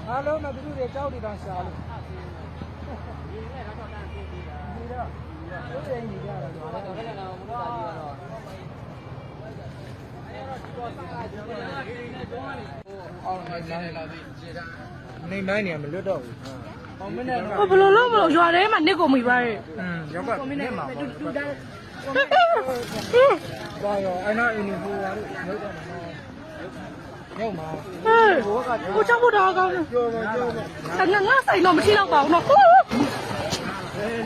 အားလုံးကသူတို့တွေကြောက်နေတာရှာလို့ဒီတော့တို့ရင်ကြီးကြတာတော့ဘယ်နဲ့တော့မလို့တာကြီးတော့နေနိုင်နေမလွတ်တော့ဘူးဘယ်လိုလုပ်မလို့ရွာထဲမှာနစ်ကုန်ပြီပါရဲ့ရောက်ကနစ်မှာတူတာဘာရောအဲ့နာအင်းဟိုဟာလို့လောက်တော့ရောက်မှာဟိုချောက်ဖို့တော့ကောင်းတယ်ကြောပါငါဆိုင်တော့မရှိတော့ပါဘူးနော်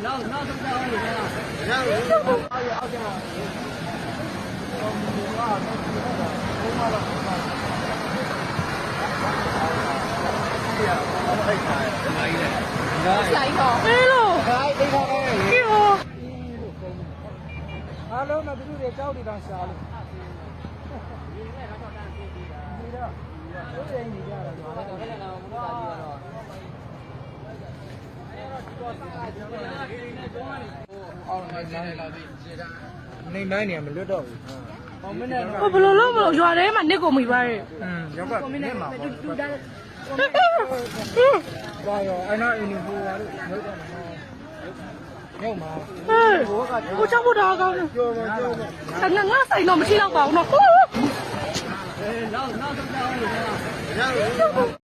နောက်ဆုံးကြောင်းနေတယ်အောက်ကြမှာအားလုံးကသူတို့တွေကြောက်နေတာရှာလို့ဒီတော့တို့ရင်ကြီးကြတာတော့ဘယ်နဲ့တော့မလို့တာကြီးတော့နေနိုင်နေမလွတ်တော့ဘူးဘယ်လိုလုပ်မလို့ရွာထဲမှာနစ်ကုန်ပြီပါရဲ့ရောက်ကနစ်မှာတူတာဘာရောအဲ့နာအင်းဟိုဟာလို့လောက်တော့ရောက်မှာဟိုချောက်ဖို့တော့ကောင်းတယ်ကြောပါငါဆိုင်တော့မရှိတော့ပါဘူးနော်နောက်ဆုံးကြောင်းနေတယ်